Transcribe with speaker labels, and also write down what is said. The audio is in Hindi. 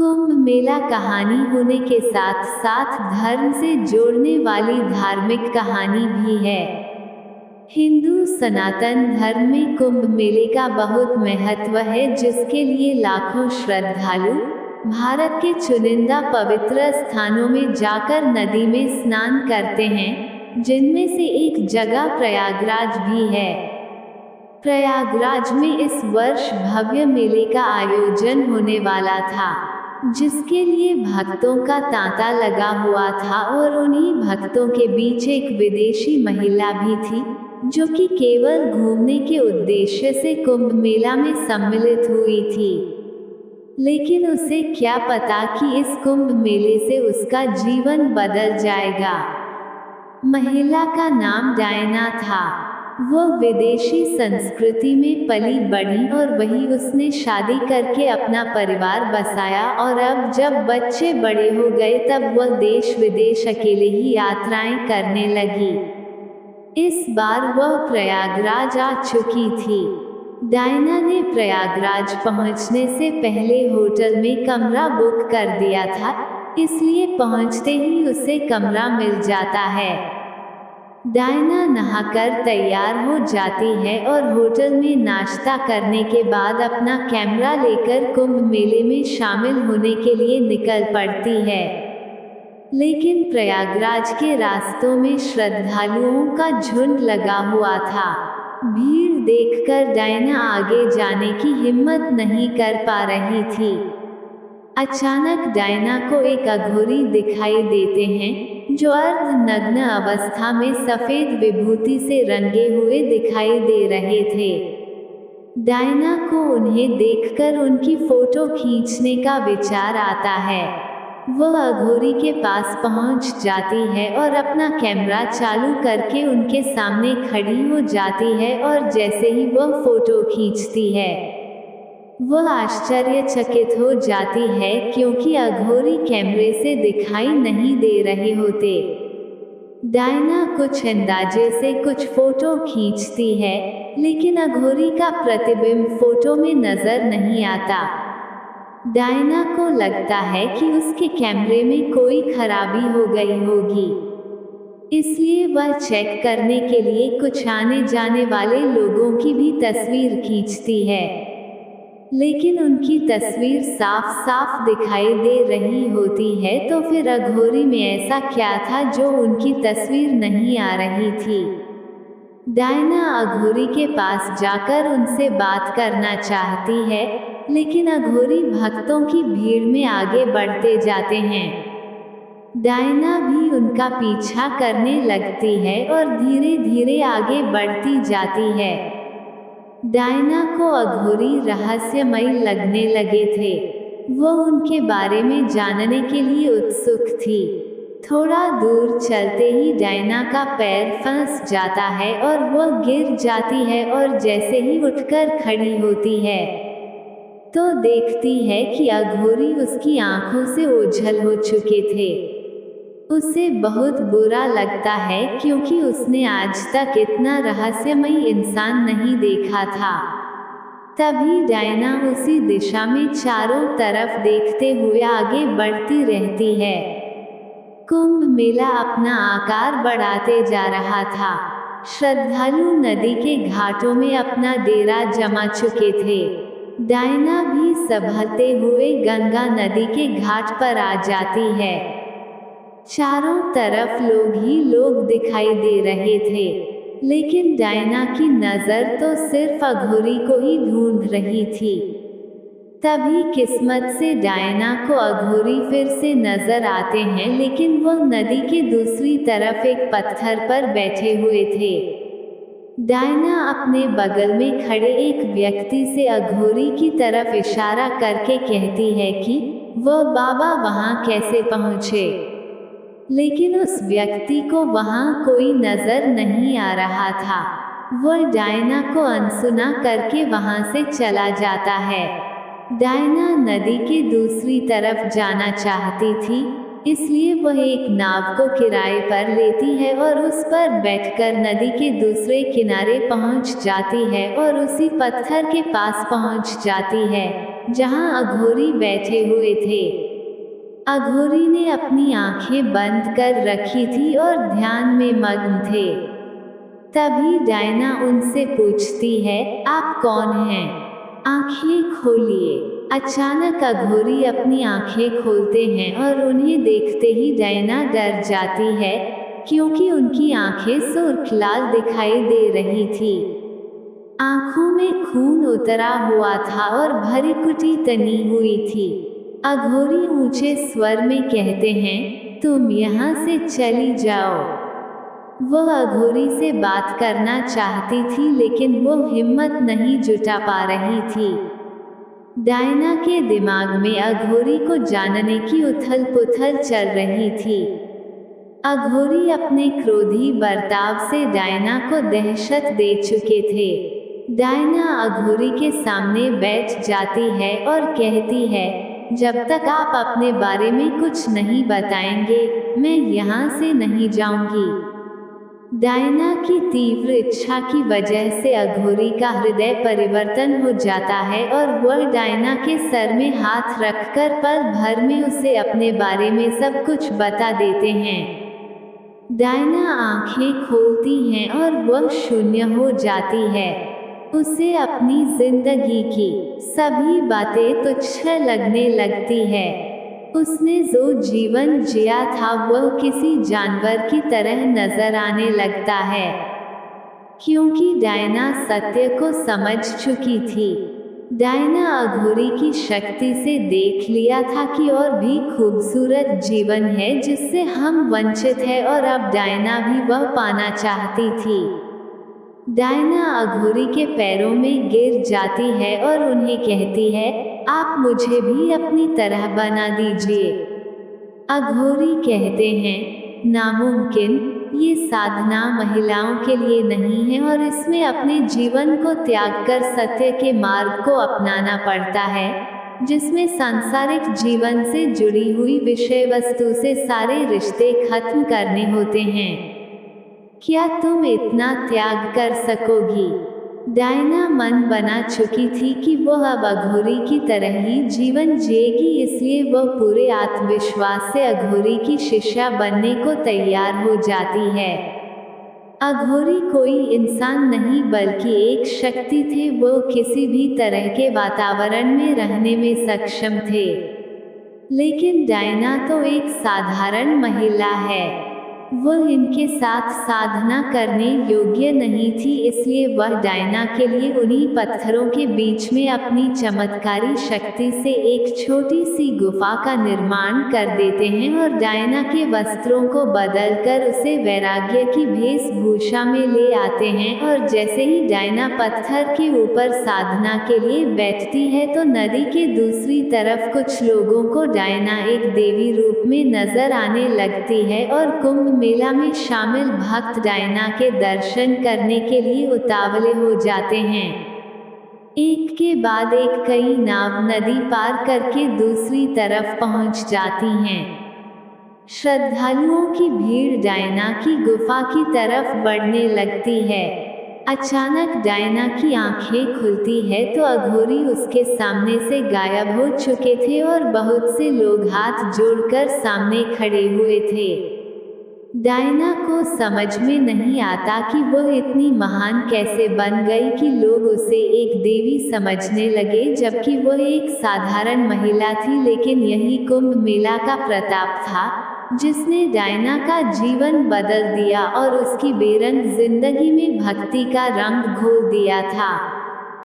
Speaker 1: कुंभ मेला कहानी होने के साथ साथ धर्म से जोड़ने वाली धार्मिक कहानी भी है। हिंदू सनातन धर्म में कुंभ मेले का बहुत महत्व है, जिसके लिए लाखों श्रद्धालु भारत के चुनिंदा पवित्र स्थानों में जाकर नदी में स्नान करते हैं, जिनमें से एक जगह प्रयागराज भी है। प्रयागराज में इस वर्ष भव्य मेले का आयोजन होने वाला था, जिसके लिए भक्तों का तांता लगा हुआ था और उन्हीं भक्तों के बीच एक विदेशी महिला भी थी, जो कि केवल घूमने के उद्देश्य से कुंभ मेला में सम्मिलित हुई थी। लेकिन उसे क्या पता कि इस कुंभ मेले से उसका जीवन बदल जाएगा। महिला का नाम डायना था। वो विदेशी संस्कृति में पली बढ़ी और वही उसने शादी करके अपना परिवार बसाया, और अब जब बच्चे बड़े हो गए तब वह देश विदेश अकेले ही यात्राएं करने लगी। इस बार वह प्रयागराज आ चुकी थी। डायना ने प्रयागराज पहुंचने से पहले होटल में कमरा बुक कर दिया था, इसलिए पहुंचते ही उसे कमरा मिल जाता है। डायना नहाकर तैयार हो जाती है और होटल में नाश्ता करने के बाद अपना कैमरा लेकर कुंभ मेले में शामिल होने के लिए निकल पड़ती है। लेकिन प्रयागराज के रास्तों में श्रद्धालुओं का झुंड लगा हुआ था। भीड़ देखकर डायना आगे जाने की हिम्मत नहीं कर पा रही थी। अचानक डायना को एक अघोरी दिखाई देते हैं, जो अर्धनग्न अवस्था में सफेद विभूति से रंगे हुए दिखाई दे रहे थे। डायना को उन्हें देखकर उनकी फोटो खींचने का विचार आता है। वह अघोरी के पास पहुंच जाती है और अपना कैमरा चालू करके उनके सामने खड़ी हो जाती है, और जैसे ही वह फोटो खींचती है, वह आश्चर्यचकित हो जाती है, क्योंकि अघोरी कैमरे से दिखाई नहीं दे रहे होते। डायना कुछ अंदाजे से कुछ फोटो खींचती है, लेकिन अघोरी का प्रतिबिंब फोटो में नजर नहीं आता। डायना को लगता है कि उसके कैमरे में कोई खराबी हो गई होगी, इसलिए वह चेक करने के लिए कुछ आने जाने वाले लोगों की भी तस्वीर खींचती है। लेकिन उनकी तस्वीर साफ साफ दिखाई दे रही होती है, तो फिर अघोरी में ऐसा क्या था जो उनकी तस्वीर नहीं आ रही थी। डायना अघोरी के पास जाकर उनसे बात करना चाहती है, लेकिन अघोरी भक्तों की भीड़ में आगे बढ़ते जाते हैं। डायना भी उनका पीछा करने लगती है और धीरे धीरे आगे बढ़ती जाती है। डायना को अघोरी रहस्यमयी लगने लगे थे। वो उनके बारे में जानने के लिए उत्सुक थी। थोड़ा दूर चलते ही डायना का पैर फंस जाता है और वह गिर जाती है, और जैसे ही उठकर खड़ी होती है तो देखती है कि अघोरी उसकी आंखों से ओझल हो चुके थे। उसे बहुत बुरा लगता है, क्योंकि उसने आज तक इतना रहस्यमयी इंसान नहीं देखा था। तभी डायना उसी दिशा में चारों तरफ देखते हुए आगे बढ़ती रहती है। कुंभ मेला अपना आकार बढ़ाते जा रहा था। श्रद्धालु नदी के घाटों में अपना डेरा जमा चुके थे। डायना भी संभलते हुए गंगा नदी के घाट पर आ जाती है। चारों तरफ लोग ही लोग दिखाई दे रहे थे, लेकिन डायना की नज़र तो सिर्फ अघोरी को ही ढूंढ रही थी। तभी किस्मत से डायना को अघोरी फिर से नजर आते हैं, लेकिन वह नदी के दूसरी तरफ एक पत्थर पर बैठे हुए थे। डायना अपने बगल में खड़े एक व्यक्ति से अघोरी की तरफ इशारा करके कहती है कि वह बाबा वहां कैसे पहुंचे, लेकिन उस व्यक्ति को वहां कोई नजर नहीं आ रहा था। वह डायना को अनसुना करके वहां से चला जाता है। डायना नदी के दूसरी तरफ जाना चाहती थी, इसलिए वह एक नाव को किराए पर लेती है और उस पर बैठकर नदी के दूसरे किनारे पहुंच जाती है और उसी पत्थर के पास पहुंच जाती है, जहां अघोरी बैठे हुए थे। अघोरी ने अपनी आंखें बंद कर रखी थी और ध्यान में मग्न थे। तभी डायना उनसे पूछती है, आप कौन हैं? आंखें खोलिए। अचानक अघोरी अपनी आंखें खोलते हैं और उन्हें देखते ही डायना डर जाती है, क्योंकि उनकी आंखें सुर्ख लाल दिखाई दे रही थी। आंखों में खून उतरा हुआ था और भरी-कुटी तनी हुई थी। अघोरी ऊंचे स्वर में कहते हैं, तुम यहाँ से चली जाओ। वह अघोरी से बात करना चाहती थी, लेकिन वो हिम्मत नहीं जुटा पा रही थी। डायना के दिमाग में अघोरी को जानने की उथल-पुथल चल रही थी। अघोरी अपने क्रोधी बर्ताव से डायना को दहशत दे चुके थे। डायना अघोरी के सामने बैठ जाती है और कहती है, जब तक आप अपने बारे में कुछ नहीं बताएंगे, मैं यहाँ से नहीं जाऊंगी। डायना की तीव्र इच्छा की वजह से अघोरी का हृदय परिवर्तन हो जाता है और वह डायना के सर में हाथ रखकर पल भर में उसे अपने बारे में सब कुछ बता देते हैं। डायना आंखें खोलती हैं और वह शून्य हो जाती है। उसे अपनी जिंदगी की सभी बातें तुच्छ लगने लगती है। उसने जो जीवन जिया था वह किसी जानवर की तरह नजर आने लगता है, क्योंकि डायना सत्य को समझ चुकी थी। डायना अघोरी की शक्ति से देख लिया था कि और भी खूबसूरत जीवन है जिससे हम वंचित हैं, और अब डायना भी वह पाना चाहती थी। डायना अघोरी के पैरों में गिर जाती है और उन्हें कहती है, आप मुझे भी अपनी तरह बना दीजिए। अघोरी कहते हैं, नामुमकिन, ये साधना महिलाओं के लिए नहीं है और इसमें अपने जीवन को त्याग कर सत्य के मार्ग को अपनाना पड़ता है, जिसमें सांसारिक जीवन से जुड़ी हुई विषय वस्तु से सारे रिश्ते खत्म करने होते हैं। क्या तुम इतना त्याग कर सकोगी? डायना मन बना चुकी थी कि वह अब अघोरी की तरह ही जीवन जिएगी, इसलिए वह पूरे आत्मविश्वास से अघोरी की शिष्या बनने को तैयार हो जाती है। अघोरी कोई इंसान नहीं बल्कि एक शक्ति थे। वो किसी भी तरह के वातावरण में रहने में सक्षम थे। लेकिन डायना तो एक साधारण महिला है। वह इनके साथ साधना करने योग्य नहीं थी, इसलिए वह डायना के लिए उन्हीं पत्थरों के बीच में अपनी चमत्कारी शक्ति से एक छोटी सी गुफा का निर्माण कर देते हैं और डायना के वस्त्रों को बदलकर उसे वैराग्य की वेशभूषा में ले आते हैं। और जैसे ही डायना पत्थर के ऊपर साधना के लिए बैठती है तो नदी के दूसरी तरफ कुछ लोगों को डायना एक देवी रूप में नजर आने लगती है और कुंभ मेला में शामिल भक्त डायना के दर्शन करने के लिए उतावले हो जाते हैं। एक के बाद एक कई नाव नदी पार करके दूसरी तरफ पहुंच जाती हैं। श्रद्धालुओं की भीड़ डायना की गुफा की तरफ बढ़ने लगती है। अचानक डायना की आंखें खुलती है तो अघोरी उसके सामने से गायब हो चुके थे और बहुत से लोग हाथ जोड़कर सामने खड़े हुए थे। डायना को समझ में नहीं आता कि वह इतनी महान कैसे बन गई कि लोग उसे एक देवी समझने लगे, जबकि वह एक साधारण महिला थी। लेकिन यही कुंभ मेला का प्रताप था जिसने डायना का जीवन बदल दिया और उसकी बेरंग जिंदगी में भक्ति का रंग घोल दिया था।